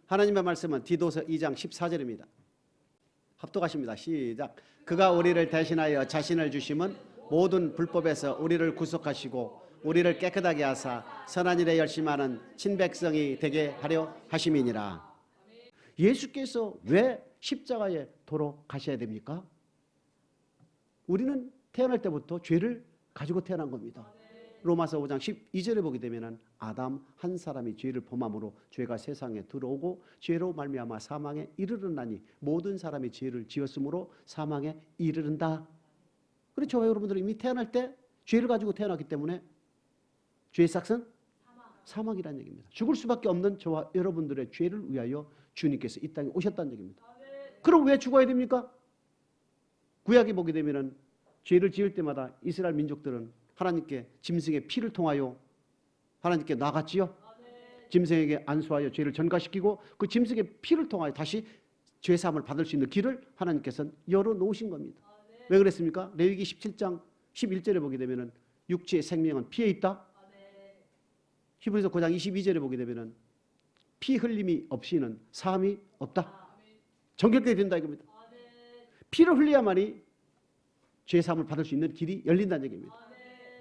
하나님의 말씀은 디도서 2장 14절입니다. 합독하십니다. 시작. 그가 우리를 대신하여 자신을 주심은 모든 불법에서 우리를 구속하시고 우리를 깨끗하게 하사 선한 일에 열심하는 친백성이 되게 하려 하심이니라. 예수께서 왜 십자가에 돌아가셔야 됩니까? 우리는 태어날 때부터 죄를 가지고 태어난 겁니다. 로마서 5장 12절에 보게 되면 아담 한 사람이 죄를 범함으로 죄가 세상에 들어오고 죄로 말미암아 사망에 이르렀나니 모든 사람이 죄를 지었으므로 사망에 이르른다. 그래서 저와 여러분들은 이미 태어날 때 죄를 가지고 태어났기 때문에 죄의 삭은 사망이라는 얘기입니다. 죽을 수밖에 없는 저와 여러분들의 죄를 위하여 주님께서 이 땅에 오셨다는 얘기입니다. 그럼 왜 죽어야 됩니까? 구약에 보게 되면 죄를 지을 때마다 이스라엘 민족들은 하나님께 짐승의 피를 통하여 하나님께 나갔지요. 짐승에게 안수하여 죄를 전가시키고 그 짐승의 피를 통하여 다시 죄사함을 받을 수 있는 길을 하나님께서는 열어놓으신 겁니다. 왜 그랬습니까? 레위기 17장 11절에 보게 되면 육체의 생명은 피에 있다. 히브리서 9장 22절에 보게 되면 피 흘림이 없이는 사함이 없다. 정결되게 된다 이겁니다. 피를 흘려야만이 죄사함을 받을 수 있는 길이 열린다는 얘기입니다.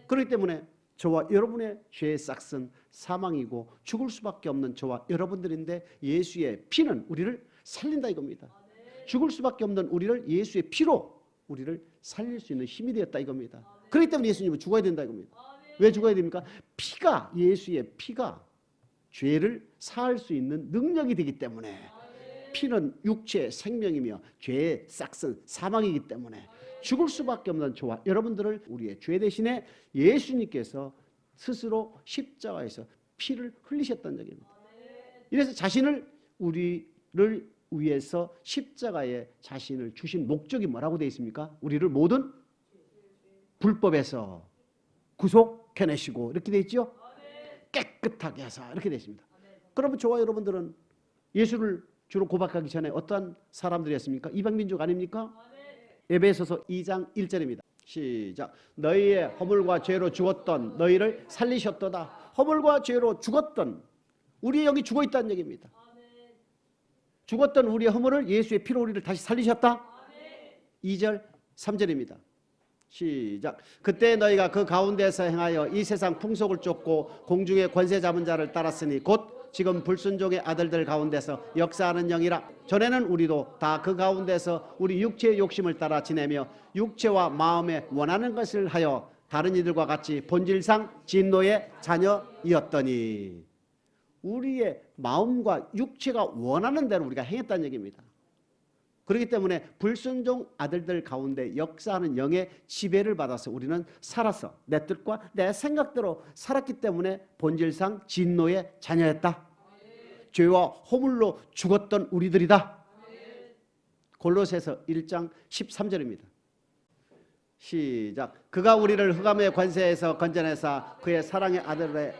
그렇기 때문에 저와 여러분의 죄의 싹은 사망이고 죽을 수밖에 없는 저와 여러분들인데 예수의 피는 우리를 살린다 이겁니다. 죽을 수밖에 없는 우리를 예수의 피로 우리를 살릴 수 있는 힘이 되었다 이겁니다. 그렇기 때문에 예수님은 죽어야 된다 이겁니다. 왜 죽어야 됩니까? 피가, 예수의 피가 죄를 사할 수 있는 능력이 되기 때문에 피는 육체의 생명이며 죄의 싹은 사망이기 때문에 죽을 수밖에 없는 저와 여러분들을 우리의 죄 대신에 예수님께서 스스로 십자가에서 피를 흘리셨다는 얘기입니다. 이래서 자신을 우리를 위해서 십자가에 자신을 주신 목적이 뭐라고 되어 있습니까? 우리를 모든 불법에서 구속해내시고 이렇게 되어 있죠? 깨끗하게 하사 이렇게 되어 있습니다. 그러면 저와 여러분들은 예수를 주로 고백하기 전에 어떠한 사람들이었습니까? 이방민족 아닙니까? 에베소서 2장 1절입니다. 시작. 너희의 허물과 죄로 죽었던 너희를 살리셨도다. 허물과 죄로 죽었던 우리의 영이 죽어 있다는 얘기입니다. 죽었던 우리의 허물을 예수의 피로 우리를 다시 살리셨다. 2절 3절입니다. 시작. 그때 너희가 그 가운데서 행하여 이 세상 풍속을 쫓고 공중의 권세 잡은 자를 따랐으니 곧 지금 불순종의 아들들 가운데서 역사하는 영이라. 전에는 우리도 다 그 가운데서 우리 육체의 욕심을 따라 지내며 육체와 마음에 원하는 것을 하여 다른 이들과 같이 본질상 진노의 자녀이었더니 우리의 마음과 육체가 원하는 대로 우리가 행했다는 얘기입니다. 그렇기 때문에 불순종 아들들 가운데 역사하는 영의 지배를 받아서 우리는 살아서 내 뜻과 내 생각대로 살았기 때문에 본질상 진노의 자녀였다. 죄와 허물로 죽었던 우리들이다. 골로새서 1장 13절입니다. 시작. 그가 우리를 흑암의 권세에서 건져내사 그의 사랑의 아들의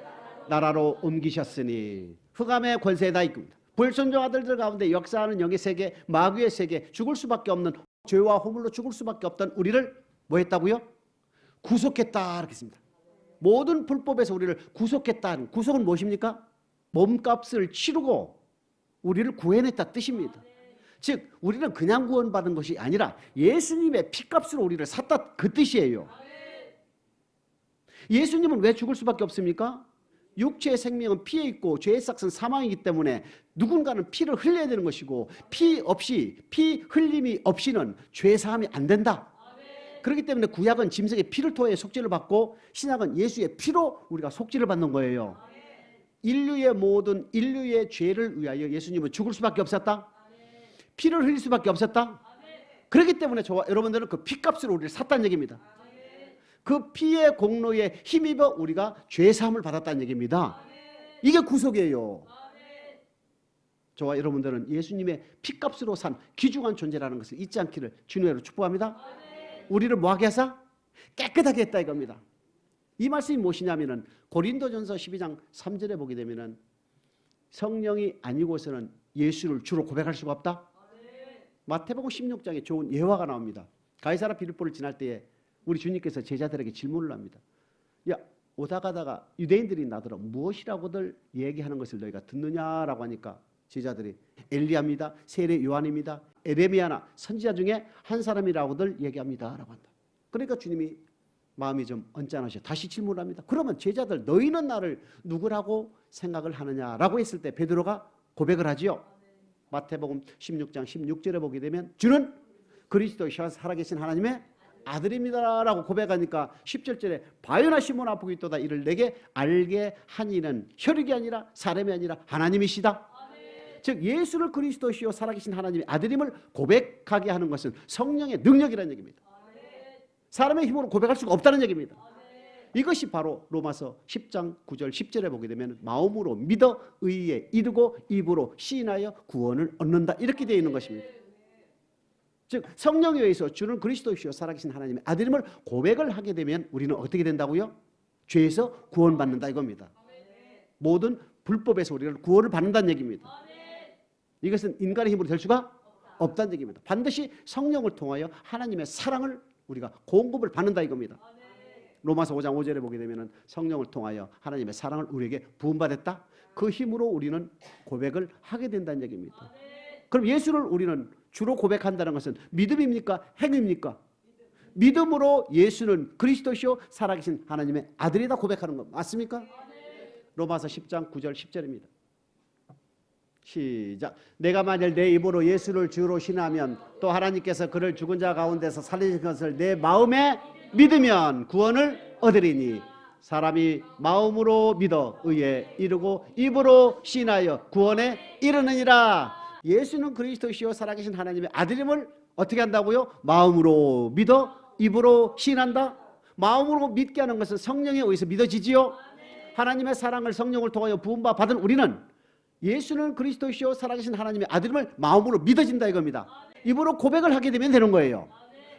나라로 옮기셨으니 흑암의 권세다 이겁니다. 불순종 아들들 가운데 역사하는 영의 세계, 마귀의 세계, 죽을 수밖에 없는 죄와 허물로 죽을 수밖에 없던 우리를 뭐 했다고요? 구속했다 이렇게 했습니다. 모든 불법에서 우리를 구속했다. 구속은 무엇입니까? 몸값을 치르고 우리를 구해냈다 뜻입니다. 즉 우리는 그냥 구원받은 것이 아니라 예수님의 피값으로 우리를 샀다 그 뜻이에요. 예수님은 왜 죽을 수밖에 없습니까? 육체의 생명은 피에 있고 죄의 삭은 사망이기 때문에 누군가는 피를 흘려야 되는 것이고 피 없이 피 흘림이 없이는 죄 사함이 안 된다. 그렇기 때문에 구약은 짐승의 피를 통해 속죄를 받고 신약은 예수의 피로 우리가 속죄를 받는 거예요. 인류의 모든 인류의 죄를 위하여 예수님은 죽을 수밖에 없었다. 피를 흘릴 수밖에 없었다. 그렇기 때문에 저와 여러분들은 그 피값으로 우리를 샀다는 얘기입니다. 그 피의 공로에 힘입어 우리가 죄사함을 받았다는 얘기입니다. 이게 구속이에요. 저와 여러분들은 예수님의 피값으로 산 귀중한 존재라는 것을 잊지 않기를 주님으로 축복합니다. 우리를 뭐하게 하사? 깨끗하게 했다 이겁니다. 이 말씀이 무엇이냐면은 고린도전서 12장 3절에 보게 되면은 성령이 아니고서는 예수를 주로 고백할 수가 없다. 마태복음 16장에 좋은 예화가 나옵니다. 가이사라 빌립보를 지날 때에 우리 주님께서 제자들에게 질문을 합니다. 야, 오다 가다가 유대인들이 나더러 무엇이라고들 얘기하는 것을 너희가 듣느냐라고 하니까 제자들이 엘리야입니다. 세례 요한입니다. 에레미야나 선지자 중에 한 사람이라고들 얘기합니다. 라고 한다. 그러니까 주님이 마음이 좀 언짢으셔. 다시 질문합니다. 그러면 제자들 너희는 나를 누구라고 생각을 하느냐라고 했을 때 베드로가 고백을 하지요. 마태복음 16장 16절에 보게 되면 주는 그리스도이시와 살아계신 하나님의 아들입니다라고 고백하니까 17절에 바요나 시몬아 보기 또다 이를 내게 알게 한 이는 혈육이 아니라 사람이 아니라 하나님이시다. 즉 예수를 그리스도시요 살아계신 하나님의 아들임을 고백하게 하는 것은 성령의 능력이라는 얘기입니다. 사람의 힘으로 고백할 수가 없다는 얘기입니다. 이것이 바로 로마서 10장 9절 10절에 보게 되면 마음으로 믿어 의에 이르고 입으로 시인하여 구원을 얻는다 이렇게 되어 있는 것입니다. 즉 성령에 의해서 주는 그리스도시요 살아계신 하나님의 아들임을 고백을 하게 되면 우리는 어떻게 된다고요? 죄에서 구원받는다 이겁니다. 모든 불법에서 우리가 구원을 받는다는 얘기입니다. 이것은 인간의 힘으로 될 수가 없다는 얘기입니다. 반드시 성령을 통하여 하나님의 사랑을 우리가 공급을 받는다 이겁니다. 로마서 5장 5절에 보게 되면 성령을 통하여 하나님의 사랑을 우리에게 부음받았다. 그 힘으로 우리는 고백을 하게 된다는 얘기입니다. 그럼 예수를 우리는 주로 고백한다는 것은 믿음입니까? 행위입니까? 믿음으로 예수는 그리스도시요 살아계신 하나님의 아들이다 고백하는 것 맞습니까? 로마서 10장 9절 10절입니다. 시작. 내가 만일 내 입으로 예수를 주로 신하면 또 하나님께서 그를 죽은 자 가운데서 살리신 것을 내 마음에 믿으면 구원을 얻으리니 사람이 마음으로 믿어 의에 이르고 입으로 신하여 구원에 이르느니라. 예수는 그리스도시요 살아계신 하나님의 아들임을 어떻게 한다고요? 마음으로 믿어 입으로 신한다. 마음으로 믿게 하는 것은 성령에 의해서 믿어지지요. 하나님의 사랑을 성령을 통하여 부음받은 우리는 예수는 그리스도시요 살아계신 하나님의 아들임을 마음으로 믿어진다 이겁니다. 입으로 고백을 하게 되면 되는 거예요.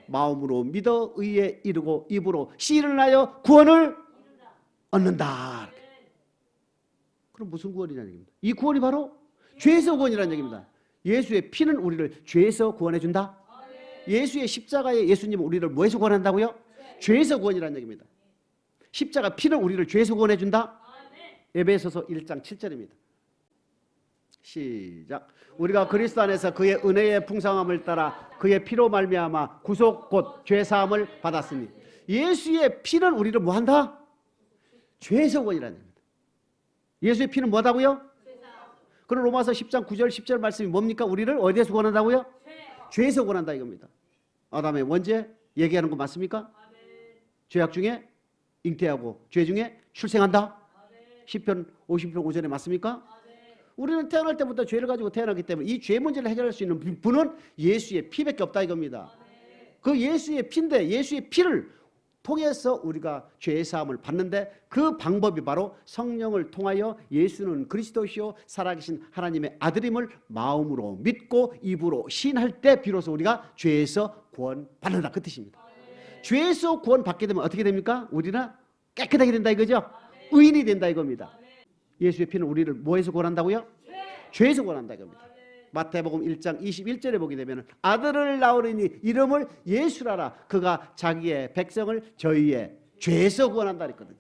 마음으로 믿어 의에 이르고 입으로 시인을 하여 구원을 얻는다. 그럼 무슨 구원이냐는 얘기입니다. 이 구원이 바로 죄에서 구원이라는 얘기입니다. 예수의 피는 우리를 죄에서 구원해 준다. 예수의 십자가에 예수님은 우리를 뭐에서 구원한다고요? 죄에서 구원이라는 얘기입니다. 십자가 피는 우리를 죄에서 구원해 준다. 에베소서 1장 7절입니다. 시작. 우리가 그리스도 안에서 그의 은혜의 풍성함을 따라 그의 피로 말미암아 구속 곧 죄사함을 받았으니 예수의 피는 우리를 뭐한다? 죄에서 구원이라는 겁니다. 예수의 피는 뭐다고요? 그럼 로마서 10장 9절 10절 말씀이 뭡니까? 우리를 어디에서 구원한다고요? 죄에서 구원한다 이겁니다. 아담의 원죄 얘기하는 거 맞습니까? 죄악 중에 잉태하고 죄 중에 출생한다. 시편 50편 5절에 맞습니까? 우리는 태어날 때부터 죄를 가지고 태어나기 때문에 이 죄 문제를 해결할 수 있는 분은 예수의 피밖에 없다 이겁니다. 그 예수의 피인데 예수의 피를 통해서 우리가 죄의 사함을 받는데 그 방법이 바로 성령을 통하여 예수는 그리스도시요 살아계신 하나님의 아들임을 마음으로 믿고 입으로 시인할 때 비로소 우리가 죄에서 구원받는다 그 뜻입니다. 죄에서 구원받게 되면 어떻게 됩니까? 우리는 깨끗하게 된다 이거죠. 의인이 된다 이겁니다. 예수의 피는 우리를 뭐에서 구원한다고요? 죄에서 구원한다 이겁니다. 마태복음 1장 21절에 보게 되면 아들을 낳으리니 이름을 예수라라. 그가 자기의 백성을 저희의 죄에서 구원한다 했거든요.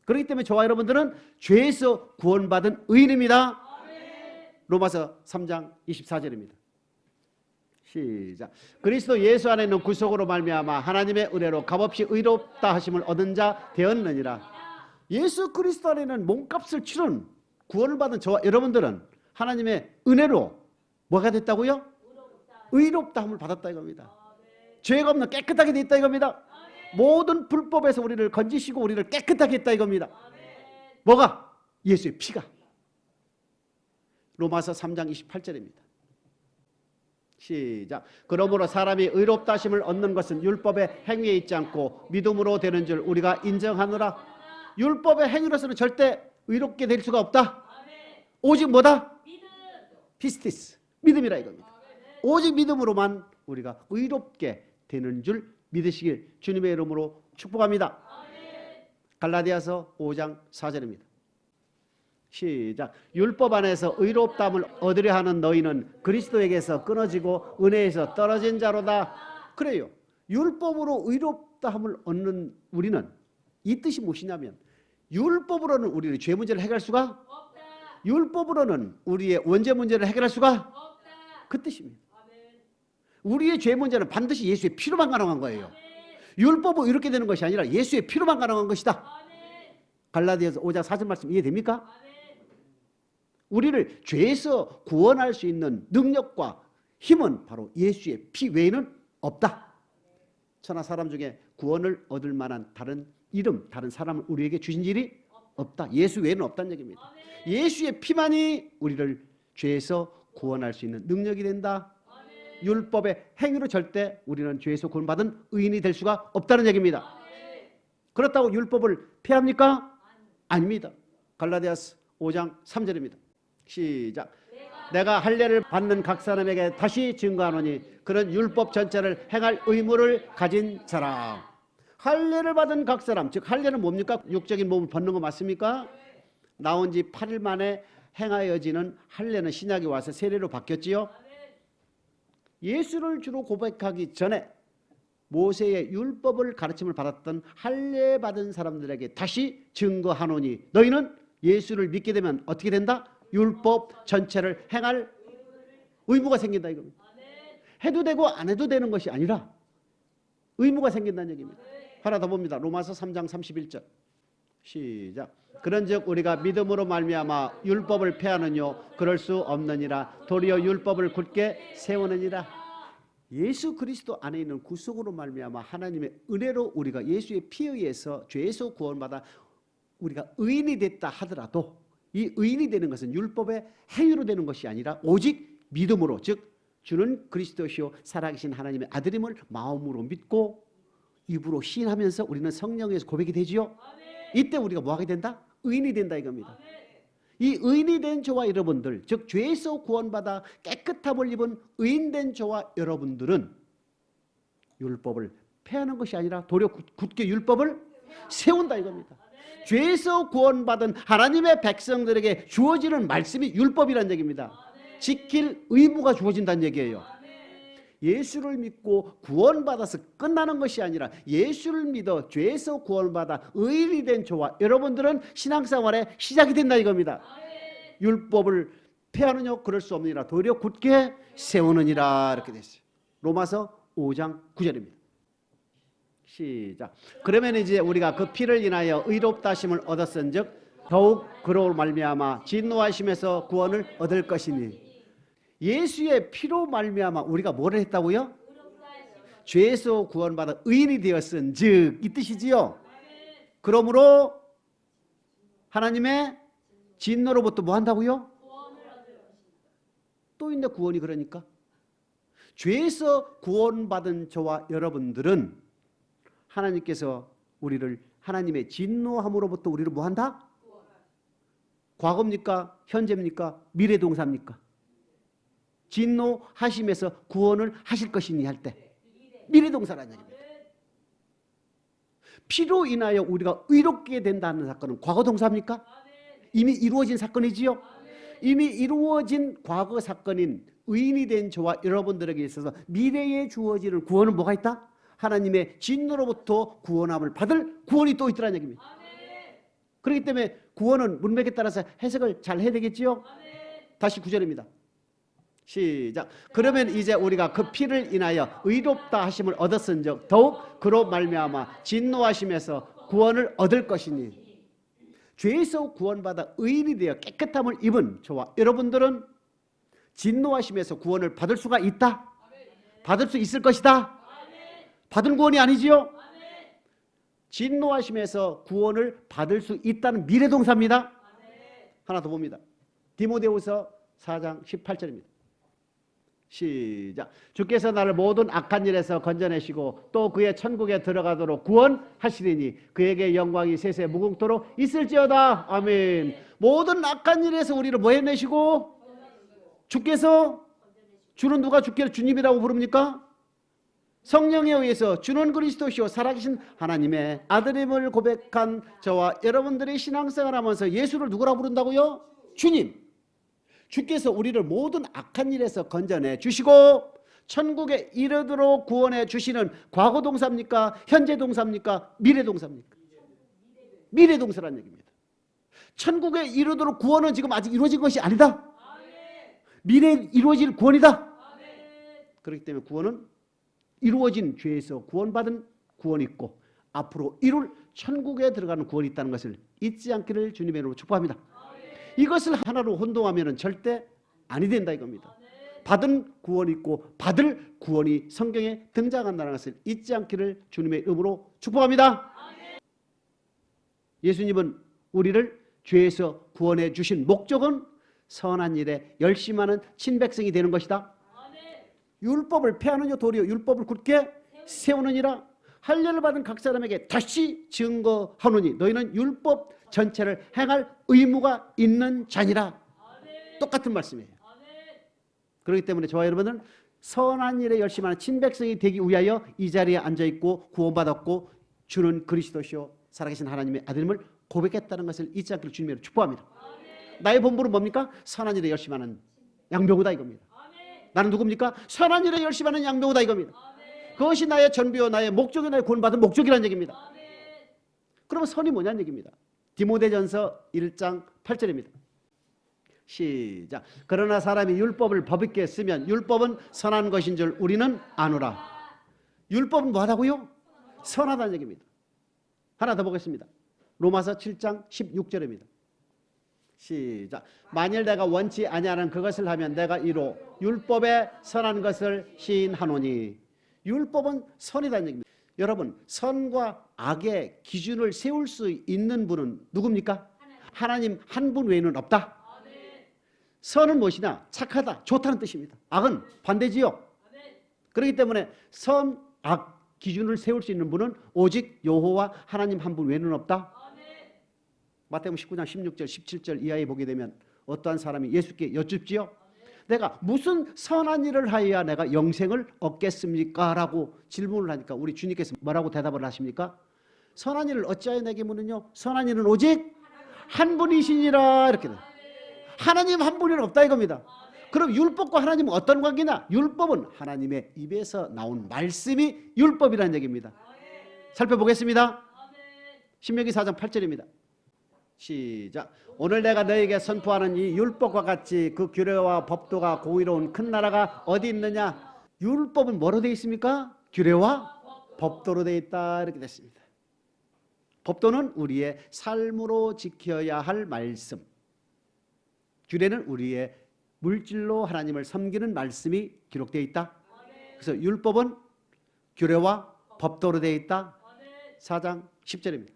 그렇기 때문에 저와 여러분들은 죄에서 구원받은 의인입니다. 로마서 3장 24절입니다. 시작. 그리스도 예수 안에 있는 구속으로 말미암아 하나님의 은혜로 값없이 의롭다 하심을 얻은 자 되었느니라. 예수 그리스도 안에는 몸값을 치른 구원을 받은 저와 여러분들은 하나님의 은혜로 뭐가 됐다고요? 의롭다함을 받았다 이겁니다. 죄가 없는 깨끗하게 됐다 이겁니다. 모든 불법에서 우리를 건지시고 우리를 깨끗하게 했다 이겁니다. 뭐가? 예수의 피가. 로마서 3장 28절입니다. 시작. 그러므로 사람이 의롭다 하심을 얻는 것은 율법의 행위에 있지 않고 믿음으로 되는 줄 우리가 인정하노라. 율법의 행위로서는 절대 의롭게 될 수가 없다. 오직 뭐다? 피스티스, 믿음이라 이겁니다. 오직 믿음으로만 우리가 의롭게 되는 줄 믿으시길 주님의 이름으로 축복합니다. 갈라디아서 5장 4절입니다. 시작. 율법 안에서 의롭다함을 얻으려 하는 너희는 그리스도에게서 끊어지고 은혜에서 떨어진 자로다. 그래요. 율법으로 의롭다함을 얻는 우리는 이 뜻이 무엇이냐면 율법으로는 우리는 죄 문제를 해결할 수가 율법으로는 우리의 원죄 문제를 해결할 수가 그 뜻입니다. 우리의 죄 문제는 반드시 예수의 피로만 가능한 거예요. 율법으로 이렇게 되는 것이 아니라 예수의 피로만 가능한 것이다. 갈라디아서 5장 4절 말씀 이해됩니까? 우리를 죄에서 구원할 수 있는 능력과 힘은 바로 예수의 피 외에는 없다. 천하 사람 중에 구원을 얻을 만한 다른 이름, 다른 사람을 우리에게 주신 일이 없다. 예수 외에는 없다는 얘기입니다. 예수의 피만이 우리를 죄에서 구원할 수 있는 능력이 된다. 율법의 행위로 절대 우리는 죄에서 구원받은 의인이 될 수가 없다는 얘기입니다. 그렇다고 율법을 폐합니까? 아닙니다. 갈라디아서 5장 3절입니다. 시작. 내가 할례를 받는 각 사람에게 다시 증거하노니 그런 율법 전체를 행할 의무를 가진 사람. 할례를 받은 각 사람, 즉 할례는 뭡니까? 육적인 몸을 벗는 거 맞습니까? 나온 지 8일 만에 행하여지는 할례는 신약에 와서 세례로 바뀌었지요. 예수를 주로 고백하기 전에 모세의 율법을 가르침을 받았던 할례 받은 사람들에게 다시 증거하노니 너희는 예수를 믿게 되면 어떻게 된다? 율법 전체를 행할 의무가 생긴다 이겁니다. 해도 되고 안 해도 되는 것이 아니라 의무가 생긴다는 얘기입니다. 하나 더 봅니다. 로마서 3장 31절 시작. 그런즉 우리가 믿음으로 말미암아 율법을 폐하느뇨 그럴 수 없느니라. 도리어 율법을 굳게 세우느니라. 예수 그리스도 안에 있는 구속으로 말미암아 하나님의 은혜로 우리가 예수의 피에 의해서 죄에서 구원받아 우리가 의인이 됐다 하더라도 이 의인이 되는 것은 율법의 행위로 되는 것이 아니라 오직 믿음으로, 즉 주는 그리스도시요 살아계신 하나님의 아들임을 마음으로 믿고 입으로 시인하면서 우리는 성령에서 고백이 되지요. 이때 우리가 뭐하게 된다? 의인이 된다 이겁니다. 이 의인이 된 저와 여러분들, 즉 죄에서 구원받아 깨끗함을 입은 의인된 저와 여러분들은 율법을 폐하는 것이 아니라 도리어 굳게 율법을 세운다 이겁니다. 죄에서 구원받은 하나님의 백성들에게 주어지는 말씀이 율법이라는 얘기입니다. 지킬 의무가 주어진다는 얘기예요. 예수를 믿고 구원받아서 끝나는 것이 아니라 예수를 믿어 죄에서 구원받아 의인이 된 저와 여러분들은 신앙생활의 시작이 된다 이겁니다. 율법을 폐하느냐 그럴 수 없느니라. 도리어 굳게 세우느니라 이렇게 됐어요. 로마서 5장 9절입니다. 시작. 그러면 이제 우리가 그 피를 인하여 의롭다 하심을 얻었은즉 더욱 그로 말미암아 진노하심에서 구원을 얻을 것이니. 예수의 피로 말미암아 우리가 뭐를 했다고요? 죄에서 구원받아 의인이 되었은즉 이 뜻이지요. 그러므로 하나님의 진노로부터 뭐 한다고요? 또 있네 구원이. 그러니까 죄에서 구원받은 저와 여러분들은 하나님께서 우리를 하나님의 진노함으로부터 우리를 뭐 한다? 과거입니까? 현재입니까? 미래 동사입니까? 진노하심에서 구원을 하실 것이니 할 때 미래 동사라는 얘기입니다. 피로 인하여 우리가 의롭게 된다는 사건은 과거 동사입니까? 이미 이루어진 사건이지요. 이미 이루어진 과거 사건인 의인이 된 저와 여러분들에게 있어서 미래에 주어지는 구원은 뭐가 있다? 하나님의 진노로부터 구원함을 받을 구원이 또 있더라는 얘기입니다. 그렇기 때문에 구원은 문맥에 따라서 해석을 잘 해야 되겠지요. 다시 9절입니다. 시작. 그러면 이제 우리가 그 피를 인하여 의롭다 하심을 얻었은즉 더욱 그로 말미암아 진노하심에서 구원을 얻을 것이니. 죄에서 구원받아 의인이 되어 깨끗함을 입은 저와 여러분들은 진노하심에서 구원을 받을 수가 있다. 받을 수 있을 것이다. 받은 구원이 아니지요. 진노하심에서 구원을 받을 수 있다는 미래동사입니다. 하나 더 봅니다. 디모데후서 4장 18절입니다. 시작. 주께서 나를 모든 악한 일에서 건져내시고 또 그의 천국에 들어가도록 구원하시리니 그에게 영광이 세세 무궁토록 있을지어다. 아멘. 모든 악한 일에서 우리를 뭐 해내시고? 주께서, 주는 누가 주께를 주님이라고 부릅니까? 성령에 의해서 주는 그리스도시요 살아계신 하나님의 아들임을 고백한 저와 여러분들이 신앙생활하면서 예수를 누구라고 부른다고요? 주님. 주께서 우리를 모든 악한 일에서 건져내 주시고 천국에 이르도록 구원해 주시는 과거 동사입니까? 현재 동사입니까? 미래 동사입니까? 미래 동사라는 얘기입니다. 천국에 이르도록 구원은 지금 아직 이루어진 것이 아니다. 미래에 이루어질 구원이다. 그렇기 때문에 구원은 이루어진 죄에서 구원받은 구원이 있고 앞으로 이룰 천국에 들어가는 구원이 있다는 것을 잊지 않기를 주님의 이름으로 축복합니다. 이것을 하나로 혼동하면 절대 아니 된다 이겁니다. 받은 구원이 있고 받을 구원이 성경에 등장한다는 것을 잊지 않기를 주님의 이름으로 축복합니다. 예수님은 우리를 죄에서 구원해 주신 목적은 선한 일에 열심하는 친백성이 되는 것이다. 율법을 폐하느냐 도리어 율법을 굳게 세우느니라. 할례를 받은 각 사람에게 다시 증거하노니 너희는 율법 전체를 행할 의무가 있는 자니라. 똑같은 말씀이에요. 그렇기 때문에 저와 여러분은 선한 일에 열심하는 친백성이 되기 위하여 이 자리에 앉아있고 구원받았고 주는 그리스도시요 살아계신 하나님의 아들임을 고백했다는 것을 잊지 않기를 주님으로 축복합니다. 나의 본분은 뭡니까? 선한 일에 열심하는 양병우다 이겁니다. 나는 누굽니까? 선한 일에 열심하는 양병우다 이겁니다. 그것이 나의 전비요 나의 목적이 나의 구원받은 목적이라는 얘기입니다. 그러면 선이 뭐냐는 얘기입니다. 디모데전서 1장 8절입니다. 시작. 그러나 사람이 율법을 법있게 쓰면 율법은 선한 것인 줄 우리는 아노라. 율법은 뭐하다고요? 선하다는 얘기입니다. 하나 더 보겠습니다. 로마서 7장 16절입니다. 시작. 만일 내가 원치 아니하는 그것을 하면 내가 이로 율법에 선한 것을 시인하노니. 율법은 선이라는 얘기입니다. 여러분, 선과 악의 기준을 세울 수 있는 분은 누굽니까? 하나님 한 분 외에는 없다. 선은 무엇이냐? 착하다, 좋다는 뜻입니다. 악은 반대지요. 그렇기 때문에 선, 악 기준을 세울 수 있는 분은 오직 여호와 하나님 한 분 외에는 없다. 마태복음 19장 16절 17절 이하에 보게 되면 어떠한 사람이 예수께 여쭙지요. 내가 무슨 선한 일을 하여야 내가 영생을 얻겠습니까? 라고 질문을 하니까 우리 주님께서 뭐라고 대답을 하십니까? 선한 일을 어찌하여 내게 묻느냐? 선한 일은 오직 한 분이시니라. 이렇게 돼요. 하나님 한 분이 없다 이겁니다. 그럼 율법과 하나님은 어떤 관계냐? 율법은 하나님의 입에서 나온 말씀이 율법이라는 얘기입니다. 살펴보겠습니다. 신명기 4장 8절입니다. 시작. 오늘 내가 너에게 선포하는 이 율법과 같이 그 규례와 법도가 공의로운 큰 나라가 어디 있느냐? 율법은 뭐로 되어 있습니까? 규례와 법도로 되어 있다 이렇게 됐습니다. 법도는 우리의 삶으로 지켜야 할 말씀, 규례는 우리의 물질로 하나님을 섬기는 말씀이 기록되어 있다. 그래서 율법은 규례와 법도로 되어 있다. 4장 10절입니다.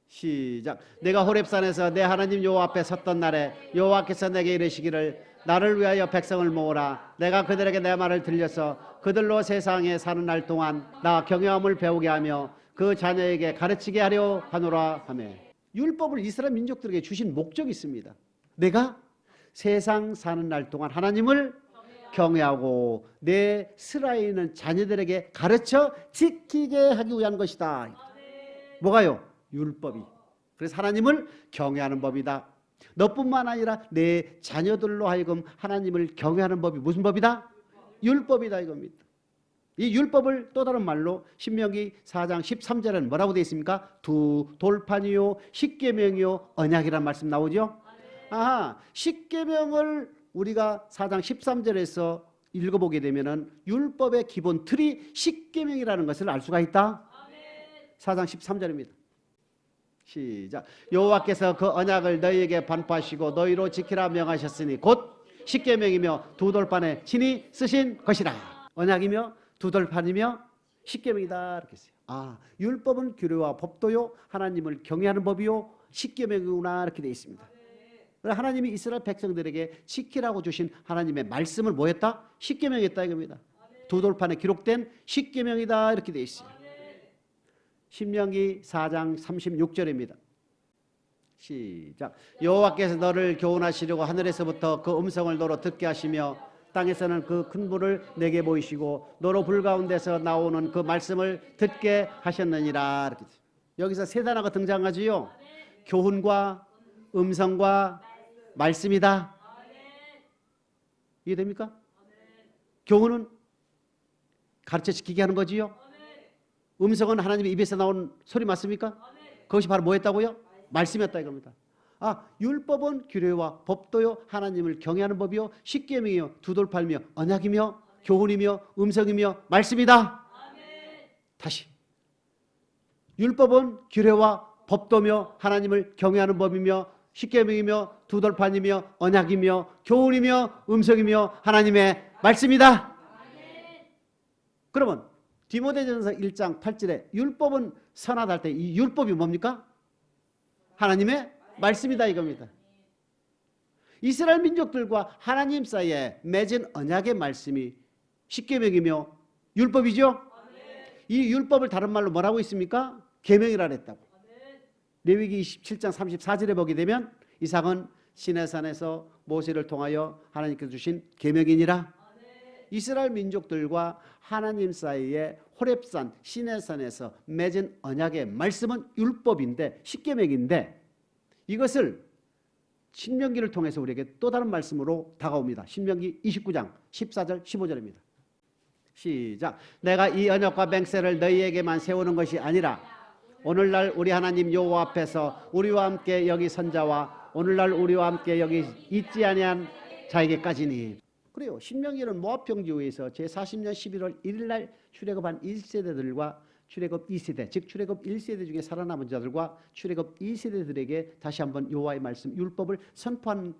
시작. 내가 호렙산에서 내 하나님 여호와 앞에 섰던 날에 여호와께서 내게 이르시기를 나를 위하여 백성을 모으라. 내가 그들에게 내 말을 들려서 그들로 세상에 사는 날 동안 나 경외함을 배우게 하며 그 자녀에게 가르치게 하려 하노라 하며. 율법을 이스라엘 민족들에게 주신 목적이 있습니다. 내가 세상 사는 날 동안 하나님을 경외하고 내 슬하에 있는 자녀들에게 가르쳐 지키게 하기 위한 것이다. 뭐가요? 율법이. 그래서 하나님을 경외하는 법이다. 너뿐만 아니라 내 자녀들로 하여금 하나님을 경외하는 법이 무슨 법이다? 율법이다 이겁니다. 이 율법을 또 다른 말로 신명기 4장 13절에는 뭐라고 되어 있습니까? 두 돌판이요 십계명이요 언약이라는 말씀 나오죠. 아하, 십계명을 우리가 4장 13절에서 읽어보게 되면은 율법의 기본 틀이 십계명이라는 것을 알 수가 있다. 4장 13절입니다. 시작. 여호와께서 그 언약을 너희에게 반포하시고 너희로 지키라 명하셨으니 곧 십계명이며 두 돌판에 친히 쓰신 것이라. 언약이며 두 돌판이며 십계명이다 이렇게 했어요. 아, 율법은 규례와 법도요 하나님을 경외하는 법이요 십계명이구나 이렇게 되어 있습니다. 하나님이 이스라엘 백성들에게 지키라고 주신 하나님의 말씀을 뭐였다? 십계명이었다 이겁니다. 두 돌판에 기록된 십계명이다 이렇게 되어 있어요. 신명기 4장 36절입니다. 시작. 여호와께서 너를 교훈하시려고 하늘에서부터 그 음성을 너로 듣게 하시며 땅에서는 그 큰 불을 내게 보이시고 너로 불 가운데서 나오는 그 말씀을 듣게 하셨느니라. 이렇게. 여기서 세 단어가 등장하지요. 교훈과 음성과 말씀이다. 이해됩니까? 교훈은 가르쳐 지키게 하는 거지요. 음성은 하나님의 입에서 나온 소리 맞습니까? 그것이 바로 뭐였다고요? 말씀이었다 이겁니다. 율법은 규례와 법도요 하나님을 경외하는 법이요 십계명이요 두돌팔미요 언약이며 교훈이며 음성이며 말씀이다. 다시 율법은 규례와 법도며 하나님을 경외하는 법이며 십계명이며 두돌판이며 언약이며 교훈이며 음성이며 하나님의 말씀이다. 그러면 디모데전서 1장 8절에 율법은 선하다 할 때 이 율법이 뭡니까? 하나님의 말씀이다 이겁니다. 이스라엘 민족들과 하나님 사이에 맺은 언약의 말씀이 십계명이며 율법이죠. 이 율법을 다른 말로 뭐라고 있습니까? 계명이라 했다고. 레위기 27장 34절에 보게 되면 이삭은 시내산에서 모세를 통하여 하나님께서 주신 계명이니라. 이스라엘 민족들과 하나님 사이에 호렙산 시내산에서 맺은 언약의 말씀은 율법인데 십계명인데 이것을 신명기를 통해서 우리에게 또 다른 말씀으로 다가옵니다. 신명기 29장 14절 15절입니다. 시작. 내가 이 언약과 맹세를 너희에게만 세우는 것이 아니라 오늘날 우리 하나님 여호와 앞에서 우리와 함께 여기 선 자와 오늘날 우리와 함께 여기 있지 아니한 자에게까지니. 그래요. 신명기는 모압 평지에서 제40년 11월 1일날 출애굽한 1세대들과 출애굽 2세대, 즉 출애굽 1세대 중에 살아남은 자들과 출애굽 2세대들에게 다시 한번 여호와의 말씀 율법을 선포한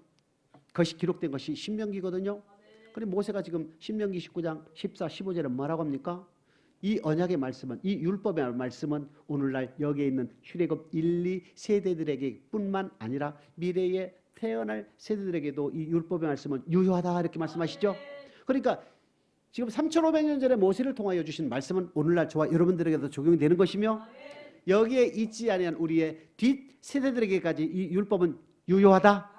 것이 기록된 것이 신명기거든요. 그런데 모세가 지금 신명기 19장 14, 15절에 뭐라고 합니까? 이 언약의 말씀은, 이 율법의 말씀은 오늘날 여기에 있는 출애굽 1, 2세대들에게 뿐만 아니라 미래에 태어날 세대들에게도 이 율법의 말씀은 유효하다 이렇게 말씀하시죠. 그러니까 지금 3,500년 전에 모세를 통하여 주신 말씀은 오늘날 저와 여러분들에게도 적용이 되는 것이며 여기에 있지 아니한 우리의 뒷 세대들에게까지 이 율법은 유효하다.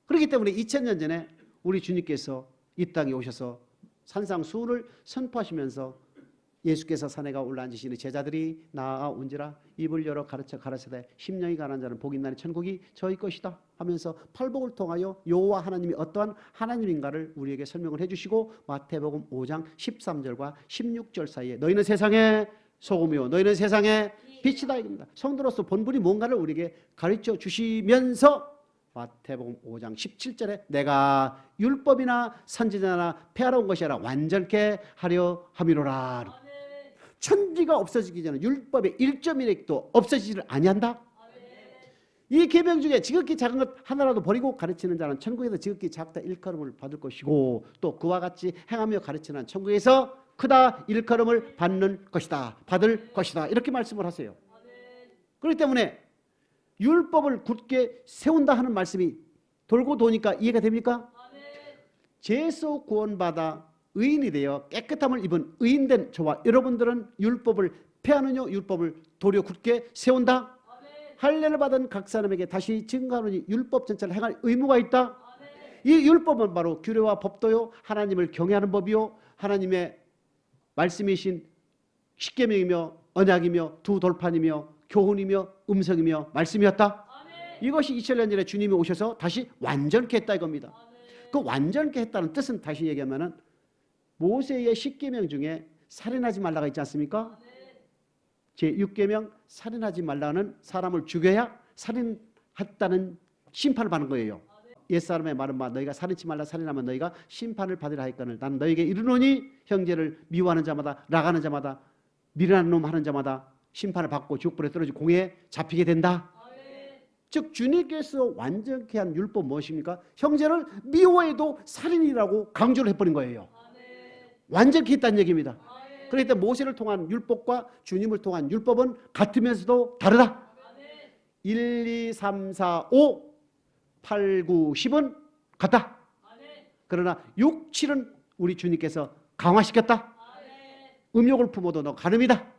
그렇기 때문에 2000년 전에 우리 주님께서 이 땅에 오셔서 산상수훈을 선포하시면서 예수께서 산에 올라앉으시니 제자들이 나아온지라 입을 열어 가르치되 심령이 가난한 자는 복이 있나니 천국이 저희 것이다 하면서 팔복을 통하여 여호와 하나님이 어떠한 하나님인가를 우리에게 설명을 해주시고 마태복음 5장 13절과 16절 사이에 너희는 세상의 소금이요 너희는 세상의 빛이다 이겁니다. 성도로서 본분이 뭔가를 우리에게 가르쳐 주시면서 마태복음 5장 17절에 내가 율법이나 선지자나 폐하러 온 것이 아니라 완전케 하려 함이로라. 천지가 없어지기 전에 율법의 1.1획도 없어지지를 아니한다. 이 계명 중에 지극히 작은 것 하나라도 버리고 가르치는 자는 천국에서 지극히 작다 일컬음을 받을 것이고 또 그와 같이 행하며 가르치는 천국에서 크다 일컬음을 받는 것이다. 받을 것이다. 이렇게 말씀을 하세요. 그렇기 때문에 율법을 굳게 세운다 하는 말씀이 돌고 도니까 이해가 됩니까? 죄에서 구원받아 의인이 되어 깨끗함을 입은 의인된 저와 여러분들은 율법을 폐하느냐 율법을 도리어 굳게 세운다. 할례를 받은 각 사람에게 다시 증거하노니 율법 전체를 행할 의무가 있다. 이 율법은 바로 규례와 법도요 하나님을 경외하는 법이요 하나님의 말씀이신 십계명이며 언약이며 두 돌판이며 교훈이며 음성이며 말씀이었다. 이것이 2000년 전에 주님이 오셔서 다시 완전케 했다 이겁니다. 그 완전케 했다는 뜻은 다시 얘기하면은 모세의 십계명 중에 살인하지 말라가 있지 않습니까? 제6계명 살인하지 말라는 사람을 죽여야 살인했다는 심판을 받는 거예요. 옛사람의 말은 너희가 살인치 말라 살인하면 너희가 심판을 받으라 하였거늘 나는 너희에게 이르노니 형제를 미워하는 자마다 락하는 자마다 미련한 놈 하는 자마다 심판을 받고 지옥불에 떨어지고 공에 잡히게 된다. 즉 주님께서 완전케 한 율법 무엇입니까? 형제를 미워해도 살인이라고 강조를 해버린 거예요. 완전케 했다는 얘기입니다. 그렇기 때문에 모세를 통한 율법과 주님을 통한 율법은 같으면서도 다르다. 1, 2, 3, 4, 5, 8, 9, 10은 같다. 그러나 6, 7은 우리 주님께서 강화시켰다. 음욕을 품어도 너 간음이다.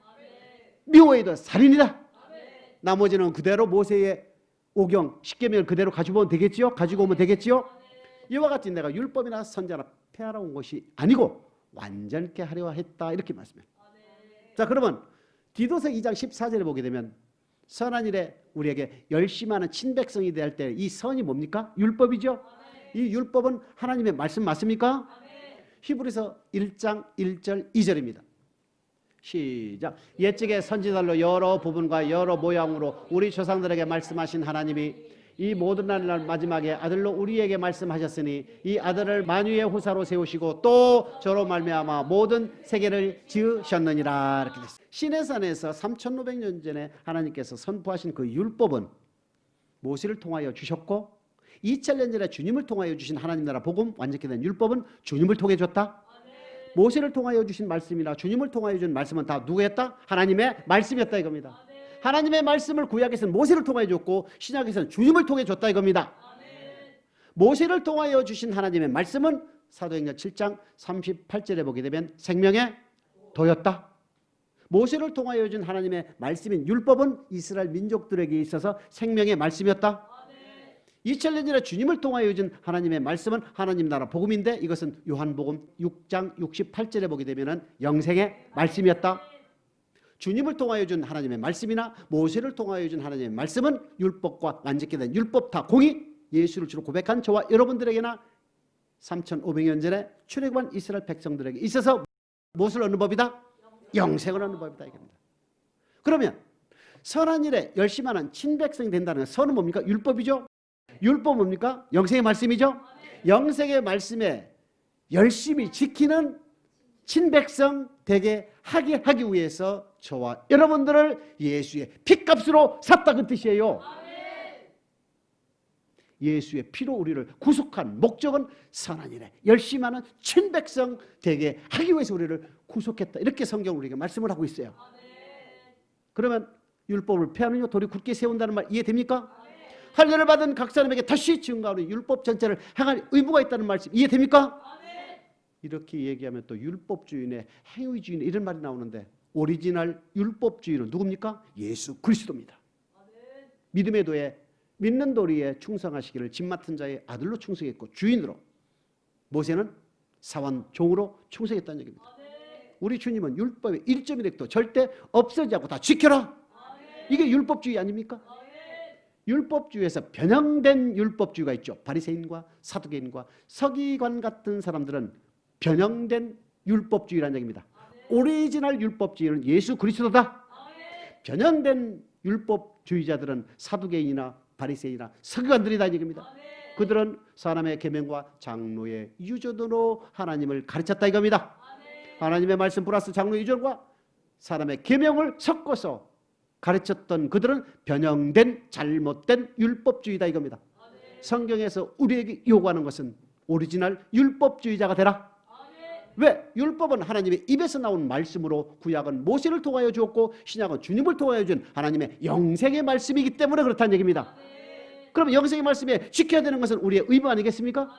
미워해도 살인이다. 나머지는 그대로 모세의 오경, 십계명을 그대로 가지고 오면 되겠지요? 가지고 오면 되겠지요? 이와 같이 내가 율법이나 선자나 폐하러 온 것이 아니고 완전케 하려 했다 이렇게 말씀해요. 자 그러면 디도서 2장 14절에 보게 되면 선한 일에 우리에게 열심히 하는 친백성이 될 때 이 선이 뭡니까? 율법이죠. 이 율법은 하나님의 말씀 맞습니까? 히브리서 1장 1절 2절입니다. 시작. 옛적의 선지자들로 여러 부분과 여러 모양으로 우리 조상들에게 말씀하신 하나님이 이 모든 날 마지막에 아들로 우리에게 말씀하셨으니 이 아들을 만유의 후사로 세우시고 또 저로 말미암아 모든 세계를 지으셨느니라. 이렇게 됐어요. 시내산에서 3500년 전에 하나님께서 선포하신 그 율법은 모세를 통하여 주셨고 2000년 전에 주님을 통하여 주신 하나님 나라 복음 완전히 된 율법은 주님을 통해 줬다. 모세를 통하여 주신 말씀이나 주님을 통하여 준 말씀은 다 누구였다? 하나님의 말씀이었다 이겁니다. 하나님의 말씀을 구약에서는 모세를 통하여 줬고 신약에서는 주님을 통해 줬다 이겁니다. 모세를 통하여 주신 하나님의 말씀은 사도행전 7장 38절에 보게 되면 생명의 도였다. 모세를 통하여 준 하나님의 말씀인 율법은 이스라엘 민족들에게 있어서 생명의 말씀이었다. 2000년 전에 주님을 통하여 준 하나님의 말씀은 하나님 나라 복음인데 이것은 요한복음 6장 68절에 보게 되면 영생의 말씀이었다. 주님을 통하여 준 하나님의 말씀이나 모세를 통하여 준 하나님의 말씀은 율법과 완전히 된 율법 다 공이 예수를 주로 고백한 저와 여러분들에게나 3500년 전에 출애굽한 이스라엘 백성들에게 있어서 무엇을 얻는 법이다? 영생을 얻는 법이다 이겁니다. 그러면 선한 일에 열심하는 친백성이 된다는 선은 뭡니까? 율법이죠. 율법 뭡니까? 영생의 말씀이죠. 영생의 말씀에 열심히 지키는 친백성 되게 하기 위해서 저와 여러분들을 예수의 피값으로 샀다 그 뜻이에요. 예수의 피로 우리를 구속한 목적은 선한 일에 열심하는 친백성 되게 하기 위해서 우리를 구속했다. 이렇게 성경 우리에게 말씀을 하고 있어요. 그러면 율법을 폐하면요 돌이 굳게 세운다는 말 이해됩니까? 할례를 받은 각 사람에게 다시 증거하는 율법 전체를 행할 의무가 있다는 말씀 이해됩니까? 이렇게 얘기하면 또 율법주의네 행위주의네 이런 말이 나오는데 오리지널 율법주의는 누굽니까? 예수 그리스도입니다. 믿음의 도에 믿는 도리에 충성하시기를 집 맡은 자의 아들로 충성했고 주인으로 모세는 사원 종으로 충성했다는 얘기입니다. 우리 주님은 율법의 1.1획도 절대 없어지지 않고 다 지켜라. 이게 율법주의 아닙니까? 율법주의에서 변형된 율법주의가 있죠. 바리새인과 사두개인과 서기관 같은 사람들은 변형된 율법주의라는 얘기입니다. 오리지널 율법주의는 예수 그리스도다. 변형된 율법주의자들은 사두개인이나 바리새인이나 서기관들이다 이 얘기입니다. 그들은 사람의 계명과 장로의 유전으로 하나님을 가르쳤다 이겁니다. 하나님의 말씀 플러스 장로의 유전과 사람의 계명을 섞어서 가르쳤던 그들은 변형된 잘못된 율법주의다 이겁니다. 성경에서 우리에게 요구하는 것은 오리지널 율법주의자가 되라. 왜? 율법은 하나님의 입에서 나온 말씀으로 구약은 모세를 통하여 주었고 신약은 주님을 통하여 준 하나님의 영생의 말씀이기 때문에 그렇다는 얘기입니다. 그럼 영생의 말씀에 지켜야 되는 것은 우리의 의무 아니겠습니까?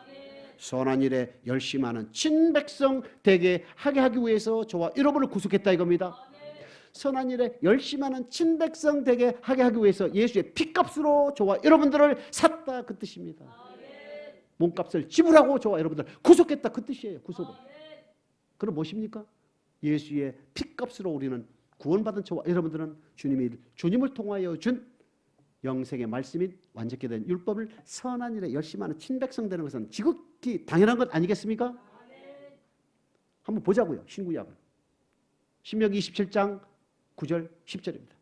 선한 일에 열심하는 친백성 되게 하게 하기 위해서 저와 여러분을 구속했다 이겁니다. 선한 일에 열심하는 친백성 되게 하게 하기 위해서 예수의 피값으로 저와 여러분들을 샀다 그 뜻입니다. 몸값을 지불하고 저와 여러분들 구속했다 그 뜻이에요. 구속은. 그럼 무엇입니까? 예수의 피값으로 우리는 구원받은 저와 여러분들은 주님을 통하여 준 영생의 말씀인 완전히 된 율법을 선한 일에 열심하는 친백성 되는 것은 지극히 당연한 것 아니겠습니까? 한번 보자고요. 신구약을. 신명기 27장 9절 10절입니다.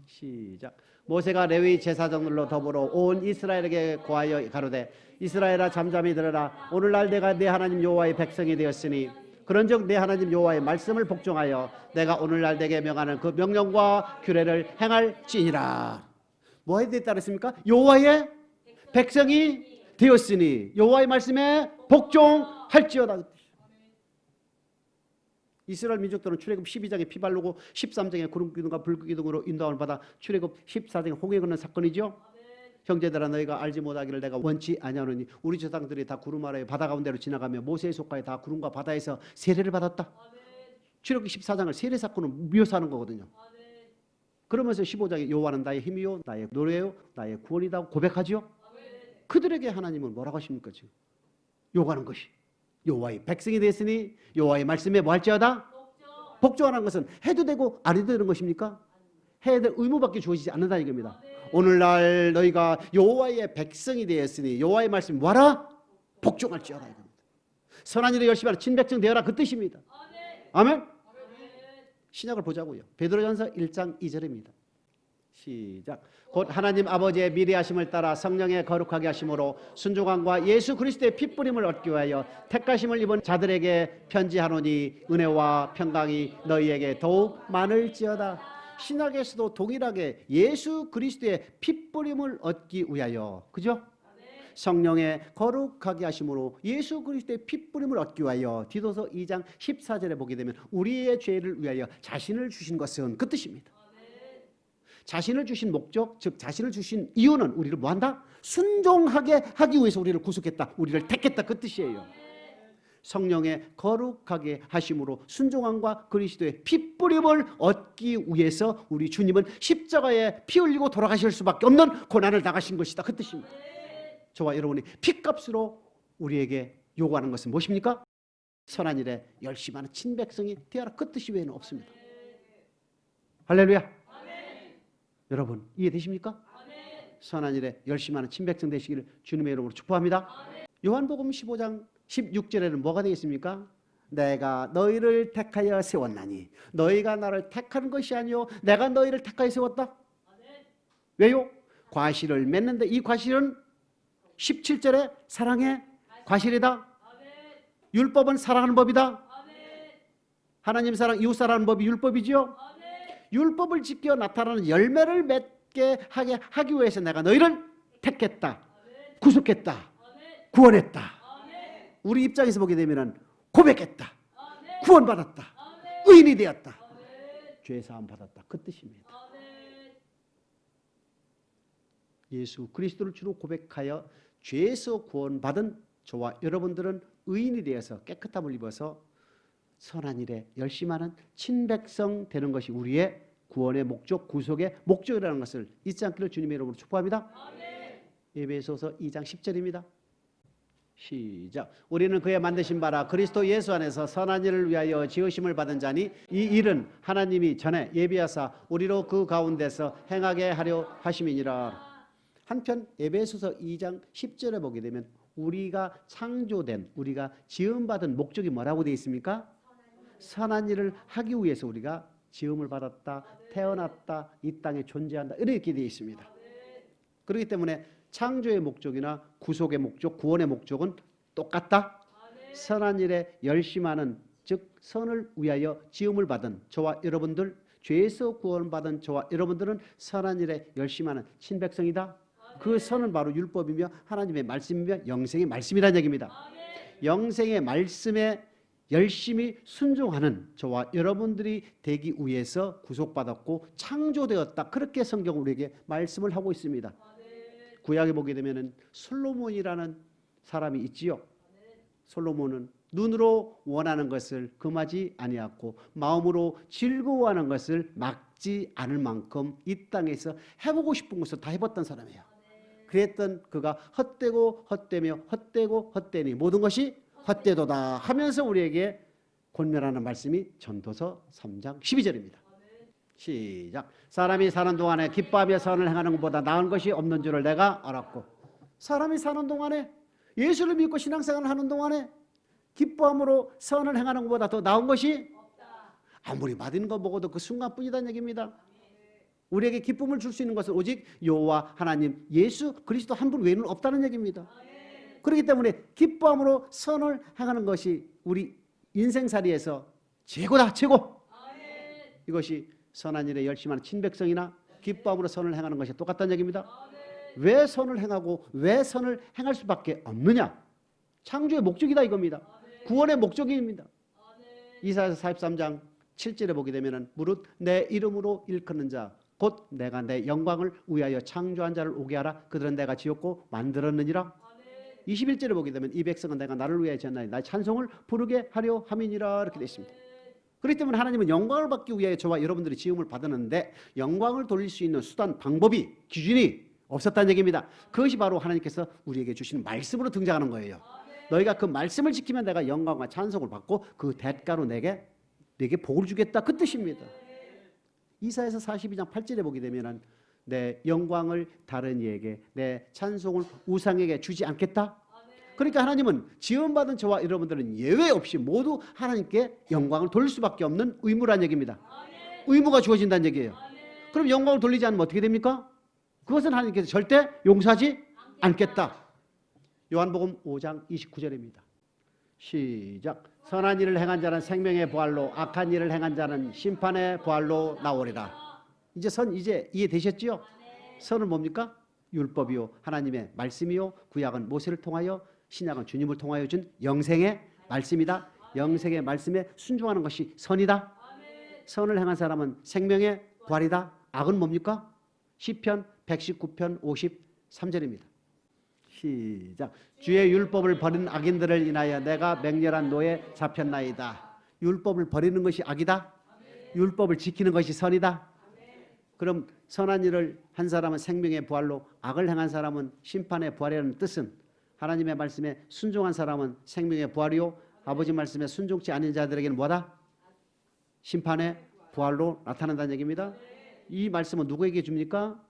시작. 모세가 레위 제사장들로 더불어 온 이스라엘에게 고하여 가로되 이스라엘아 잠잠히 들으라. 오늘날 내가 내 하나님 여호와의 백성이 되었으니 그런즉 내 하나님 여호와의 말씀을 복종하여 내가 오늘날 내게 명하는 그 명령과 규례를 행할지니라. 뭐에 대해 따르십니까? 여호와의 백성이 되었으니 여호와의 말씀에 복종할지어다. 이스라엘 민족들은 출애굽 12장에 피 바르고 13장에 구름기둥과 불기둥으로 인도함을 받아 출애굽 14장에 홍해 걷는 사건이죠. 형제들아 너희가 알지 못하기를 내가 원치 아니하노니 우리 조상들이 다 구름 아래에 바다 가운데로 지나가며 모세의 속가에 다 구름과 바다에서 세례를 받았다. 출애굽 14장을 세례 사건을 묘사하는 거거든요. 그러면서 15장에 여호와는 나의 힘이요 나의 노래요 나의 구원이다 고백하지요. 그들에게 하나님은 뭐라고 하십니까? 지금 요구하는 것이 여호와의 백성이 됐으니 여호와의 말씀에 뭐 할지어다? 복종하는 것은 해도 되고 안 해도 되는 것입니까? 해야 될 의무밖에 주어지지 않는다는 얘기입니다. 오늘날 너희가 여호와의 백성이 되었으니 여호와의 말씀 뭐하라? 복종할지어다 이겁니다. 선한 일에 열심히 하라 친백성 되어라 그 뜻입니다. 아멘. 신약을 보자고요. 베드로전서 1장 2절입니다. 시작. 곧 하나님 아버지의 미리하심을 따라 성령의 거룩하게 하심으로 순종함과 예수 그리스도의 핏부림을 얻기 위하여 택하심을 입은 자들에게 편지하노니 은혜와 평강이 너희에게 더욱 많을지어다. 신약에서도 동일하게 예수 그리스도의 핏부림을 얻기 위하여, 그죠? 성령의 거룩하게 하심으로 예수 그리스도의 핏부림을 얻기 위하여 디도서 2장 14절에 보게 되면 우리의 죄를 위하여 자신을 주신 것은 그 뜻입니다. 자신을 주신 목적, 즉 자신을 주신 이유는 우리를 뭐한다? 순종하게 하기 위해서 우리를 구속했다, 우리를 택했다, 그 뜻이에요. 성령의 거룩하게 하심으로 순종함과 그리스도의 핏부림을 얻기 위해서 우리 주님은 십자가에 피 흘리고 돌아가실 수밖에 없는 고난을 당하신 것이다, 그 뜻입니다. 저와 여러분이 핏값으로 우리에게 요구하는 것은 무엇입니까? 선한 일에 열심히 하는 친백성이 되어라, 그 뜻이 외에는 없습니다. 할렐루야. 아멘. 여러분 이해되십니까? 아멘. 선한 일에 열심히 하는 친백성 되시기를 주님의 이름으로 축복합니다. 아멘. 요한복음 15장 16절에는 뭐가 되어 있습니까? 내가 너희를 택하여 세웠나니 너희가 나를 택하는 것이 아니요 내가 너희를 택하여 세웠다. 아멘. 왜요? 과실을 맺는데 이 과실은 17절에 사랑의 과실이다. 아멘. 율법은 사랑하는 법이다. 아멘. 하나님 사랑, 이웃 사랑하는 법이 율법이지요. 아멘. 율법을 지켜 나타나는 열매를 맺게 하기 위해서 내가 너희를 택했다. 아멘. 구속했다. 아멘. 구원했다. 아멘. 우리 입장에서 보게 되면 고백했다. 아멘. 구원받았다. 아멘. 의인이 되었다. 아멘. 죄사함 받았다, 그 뜻입니다. 아멘. 예수 그리스도를 주로 고백하여 죄에서 구원받은 저와 여러분들은 의인이 되어서 깨끗함을 입어서 선한 일에 열심하는 친백성 되는 것이 우리의 구원의 목적, 구속의 목적이라는 것을 잊지 않기를 주님의 이름으로 축복합니다. 아멘. 에베소서 2장 10절입니다. 시작. 우리는 그의 만드신 바라 그리스도 예수 안에서 선한 일을 위하여 지으심을 받은 자니 이 일은 하나님이 전에 예비하사 우리로 그 가운데서 행하게 하려 하심이니라. 한편 에베소서 2장 10절에 보게 되면 우리가 창조된, 우리가 지음받은 목적이 뭐라고 되어 있습니까? 선한 일을 하기 위해서 우리가 지음을 받았다, 태어났다, 이 땅에 존재한다, 이렇게 되어 있습니다. 그렇기 때문에 창조의 목적이나 구속의 목적, 구원의 목적은 똑같다. 선한 일에 열심하는, 즉 선을 위하여 지음을 받은 저와 여러분들, 죄에서 구원받은 저와 여러분들은 선한 일에 열심하는 친백성이다. 그 선은 바로 율법이며 하나님의 말씀이며 영생의 말씀이라는 얘기입니다. 영생의 말씀에 열심히 순종하는 저와 여러분들이 되기 위해서 구속받았고 창조되었다, 그렇게 성경은 우리에게 말씀을 하고 있습니다. 구약에 보게 되면 솔로몬이라는 사람이 있지요. 솔로몬은 눈으로 원하는 것을 금하지 아니하고 마음으로 즐거워하는 것을 막지 않을 만큼 이 땅에서 해보고 싶은 것을 다 해봤던 사람이에요. 그랬던 그가 헛되고 헛되며 헛되고 헛되니 모든 것이 헛되도다 하면서 우리에게 권면하는 말씀이 전도서 3장 12절입니다. 시작. 사람이 사는 동안에 기뻐하며 선을 행하는 것보다 나은 것이 없는 줄을 내가 알았고. 사람이 사는 동안에, 예수를 믿고 신앙생활을 하는 동안에 기뻐함으로 선을 행하는 것보다 더 나은 것이 없다. 아무리 받은 거 먹어도 그 순간뿐이다는 얘기입니다. 우리에게 기쁨을 줄 수 있는 것은 오직 여호와 하나님 예수 그리스도 한 분 외에는 없다는 얘기입니다. 그렇기 때문에 기뻐함으로 선을 행하는 것이 우리 인생살이에서 최고다, 최고. 이것이 선한 일에 열심한 친백성이나 기뻐함으로 선을 행하는 것이 똑같다는 얘기입니다. 왜 선을 행하고 왜 선을 행할 수밖에 없느냐? 창조의 목적이다 이겁니다. 구원의 목적입니다. 이사야서 43장 7절에 보게 되면 무릇 내 이름으로 일컫는 자 곧 내가 내 영광을 위하여 창조한 자를 오게 하라. 그들은 내가 지었고 만들었느니라. 21절에 보게 되면 이 백성은 내가 나를 위하여 지었나니 나의 찬송을 부르게 하려 함이니라, 이렇게 되어 있습니다. 그렇기 때문에 하나님은 영광을 받기 위하여 저와 여러분들이 지음을 받았는데 영광을 돌릴 수 있는 수단, 방법이, 기준이 없었다는 얘기입니다. 그것이 바로 하나님께서 우리에게 주시는 말씀으로 등장하는 거예요. 너희가 그 말씀을 지키면 내가 영광과 찬송을 받고 그 대가로 내게 복을 주겠다, 그 뜻입니다. 이사야서 42장 8절에 보게 되면 내 영광을 다른 이에게, 내 찬송을 우상에게 주지 않겠다. 그러니까 하나님은 지원받은 저와 여러분들은 예외 없이 모두 하나님께 영광을 돌릴 수밖에 없는 의무란 얘기입니다. 의무가 주어진다는 얘기예요. 그럼 영광을 돌리지 않으면 어떻게 됩니까? 그것은 하나님께서 절대 용서하지 않겠다. 요한복음 5장 29절입니다. 시작. 선한 일을 행한 자는 생명의 부활로, 악한 일을 행한 자는 심판의 부활로 나오리라. 이제 이해되셨지요? 선은 뭡니까? 율법이요, 하나님의 말씀이요, 구약은 모세를 통하여, 신약은 주님을 통하여 준 영생의 말씀이다. 영생의 말씀에 순종하는 것이 선이다. 선을 행한 사람은 생명의 부활이다. 악은 뭡니까? 시편 119편 53절입니다. 시작. 주의 율법을 버린 악인들을 인하여 내가 맹렬한 노에 잡혔나이다. 율법을 버리는 것이 악이다. 율법을 지키는 것이 선이다. 그럼 선한 일을 한 사람은 생명의 부활로, 악을 행한 사람은 심판의 부활이라는 뜻은 하나님의 말씀에 순종한 사람은 생명의 부활이요, 아버지 말씀에 순종치 않은 자들에게는 뭐다? 심판의 부활로 나타난다는 얘기입니다. 이 말씀은 누구에게 줍니까?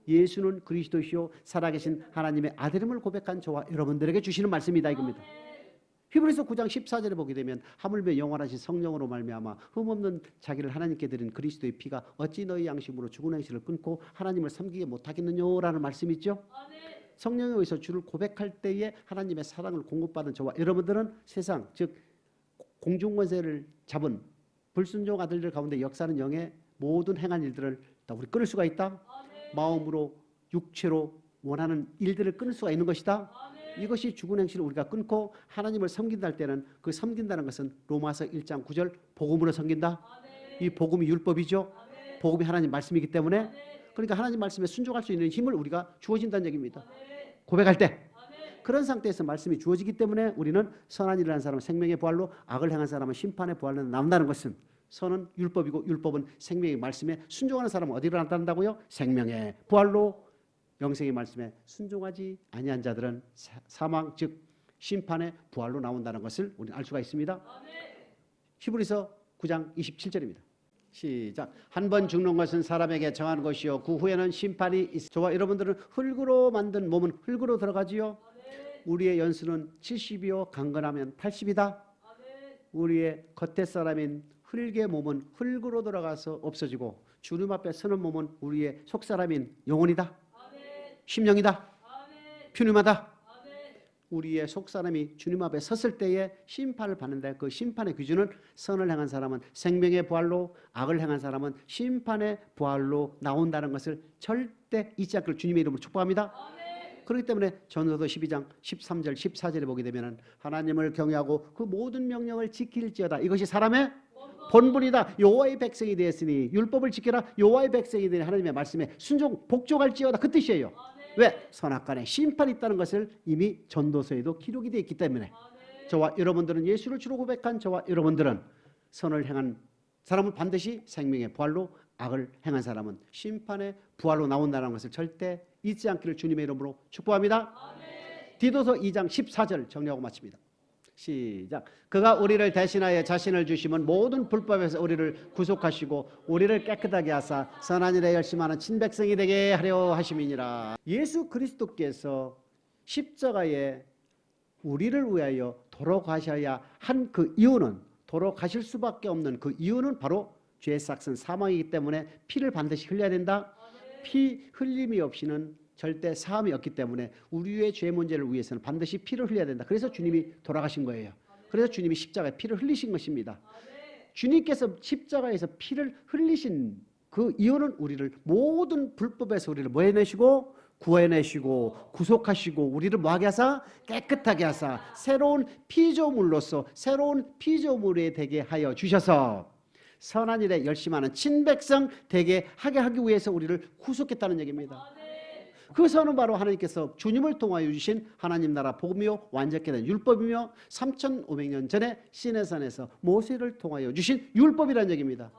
예수는 그리스도시요 살아계신 하나님의 아들임을 고백한 저와 여러분들에게 주시는 말씀이다 이겁니다. 히브리서 9장 14절에 보게 되면 하물며 영원하신 성령으로 말미암아 흠없는 자기를 하나님께 드린 그리스도의 피가 어찌 너희 양심으로 죽은 행실을 끊고 하나님을 섬기게 못하겠느냐라는 말씀이 있죠. 성령에 의해서 주를 고백할 때에 하나님의 사랑을 공급받은 저와 여러분들은 세상 즉 공중권세를 잡은 불순종 아들들 가운데 역사하는 영의 모든 행한 일들을 다 우리 끊을 수가 있다. 마음으로 육체로 원하는 일들을 끊을 수가 있는 것이다. 이것이 죽은 행실을 우리가 끊고 하나님을 섬긴다 할 때는 그 섬긴다는 것은 로마서 1장 9절 복음으로 섬긴다. 이 복음이 율법이죠. 복음이 하나님 말씀이기 때문에 그러니까 하나님 말씀에 순종할 수 있는 힘을 우리가 주어진다는 얘기입니다. 고백할 때 그런 상태에서 말씀이 주어지기 때문에 우리는 선한 일을 하는 사람은 생명의 부활로, 악을 행한 사람은 심판의 부활로 나온다는 것은 선은 율법이고 율법은 생명의 말씀에 순종하는 사람은 어디로 나타난다고요? 생명의 부활로. 영생의 말씀에 순종하지 아니한 자들은 사망 즉 심판의 부활로 나온다는 것을 우리는 알 수가 있습니다. 히브리서 9장 27절입니다. 시작. 한 번 죽는 것은 사람에게 정한 것이요 그 후에는 심판이 있어. 저와 여러분들은 흙으로 만든 몸은 흙으로 들어가지요. 우리의 연수는 70이요 강건하면 80이다. 우리의 겉의 사람인 흙의 몸은 흙으로 들어가서 없어지고 주님 앞에 서는 몸은 우리의 속사람인 영혼이다. 심령이다. 퓨님하다. 우리의 속사람이 주님 앞에 섰을 때에 심판을 받는데 그 심판의 기준은 선을 행한 사람은 생명의 부활로, 악을 행한 사람은 심판의 부활로 나온다는 것을 절대 잊지 않기를 주님의 이름으로 축복합니다. 그렇기 때문에 전도서 12장 13절 14절에 보게 되면 하나님을 경외하고 그 모든 명령을 지킬지어다. 이것이 사람의 본분이다. 여호와의 백성이 되었으니 율법을 지켜라. 여호와의 백성이 되니 하나님의 말씀에 순종 복종할지어다. 그 뜻이에요. 왜? 선악간에 심판이 있다는 것을 이미 전도서에도 기록이 되어 있기 때문에 저와 여러분들은 예수를 주로 고백한 저와 여러분들은 선을 행한 사람은 반드시 생명의 부활로, 악을 행한 사람은 심판의 부활로 나온다는 것을 절대 잊지 않기를 주님의 이름으로 축복합니다. 디도서 2장 14절 정리하고 마칩니다. 시작. 그가 우리를 대신하여 자신을 주심은 모든 불법에서 우리를 구속하시고 우리를 깨끗하게 하사 선한 일에 열심하는 친백성이 되게 하려 하심이니라. 예수 그리스도께서 십자가에 우리를 위하여 돌아가셔야 한 그 이유는, 돌아가실 수밖에 없는 그 이유는 바로 죄의 삭은 사망이기 때문에 피를 반드시 흘려야 된다. 피 흘림이 없이는 절대 사함이 없기 때문에 우리의 죄 문제를 위해서는 반드시 피를 흘려야 된다. 그래서 주님이 돌아가신 거예요. 그래서 주님이 십자가에 피를 흘리신 것입니다. 주님께서 십자가에서 피를 흘리신 그 이유는 우리를 모든 불법에서 우리를 뭐 해내시고 구해내시고 구속하시고 우리를 뭐하게 하사 깨끗하게 하사 새로운 피조물로서 새로운 피조물이 되게 하여 주셔서 선한 일에 열심하는 친백성 되게 하게 하기 위해서 우리를 구속했다는 얘기입니다. 그 선은 바로 하나님께서 주님을 통하여 주신 하나님 나라 복음이요 완전케 된 율법이며 3,500년 전에 시내산에서 모세를 통하여 주신 율법이라는 얘기입니다.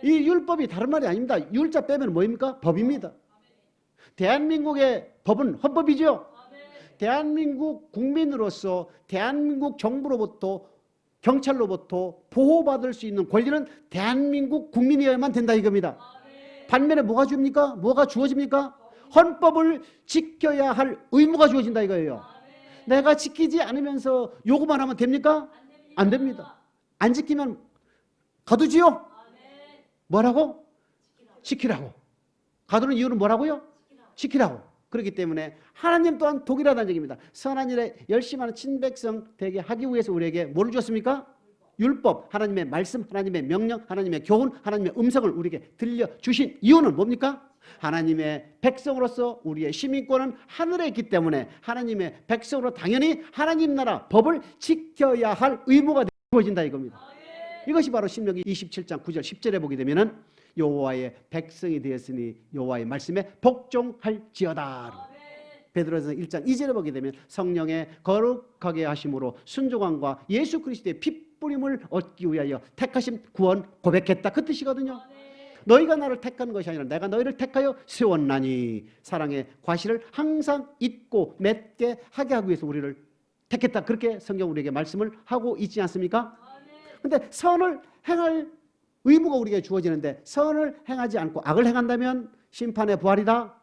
이 율법이 다른 말이 아닙니다. 율자 빼면 뭐입니까? 법입니다. 대한민국의 법은 헌법이죠. 대한민국 국민으로서 대한민국 정부로부터 경찰로부터 보호받을 수 있는 권리는 대한민국 국민이어야만 된다 이겁니다. 반면에 뭐가 줍니까? 뭐가 주어집니까? 헌법을 지켜야 할 의무가 주어진다 이거예요. 내가 지키지 않으면서 요구만 하면 됩니까? 안 됩니다. 안 지키면 가두지요? 뭐라고? 지키라고. 가두는 이유는 뭐라고요? 지키라고. 그렇기 때문에 하나님 또한 독일하다는 얘기입니다. 선한 일에 열심하는 친백성 되게 하기 위해서 우리에게 뭐를 주었습니까? 율법, 하나님의 말씀, 하나님의 명령, 하나님의 교훈, 하나님의 음성을 우리에게 들려주신 이유는 뭡니까? 하나님의 백성으로서 우리의 시민권은 하늘에 있기 때문에 하나님의 백성으로 당연히 하나님 나라 법을 지켜야 할 의무가 주어진다 이겁니다. 이것이 바로 신명기 27장 9절 10절에 보게 되면은 여호와의 백성이 되었으니 여호와의 말씀에 복종할지어다. 베드로전서 1장 2절에 보게 되면 성령의 거룩하게 하심으로 순종함과 예수 그리스도의 핏뿌림을 얻기 위하여 택하심 구원 고백했다. 그 뜻이거든요. 너희가 나를 택한 것이 아니라 내가 너희를 택하여 세웠나니 사랑의 과실을 항상 잊고 맺게 하게 하기 위해서 우리를 택했다. 그렇게 성경 우리에게 말씀을 하고 있지 않습니까? 그런데 선을 행할 의무가 우리에게 주어지는데 선을 행하지 않고 악을 행한다면 심판의 부활이다.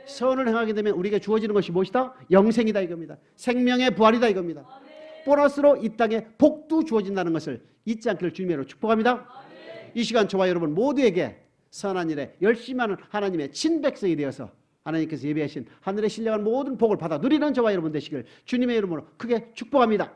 선을 행하게 되면 우리에게 주어지는 것이 무엇이다? 영생이다 이겁니다. 생명의 부활이다 이겁니다. 보너스로 이 땅에 복도 주어진다는 것을 잊지 않기를 주님으로 축복합니다. 이 시간 저와 여러분 모두에게 선한 일에 열심히 하는 하나님의 친백성이 되어서 하나님께서 예비하신 하늘에 신령한 모든 복을 받아 누리는 저와 여러분 되시길 주님의 이름으로 크게 축복합니다.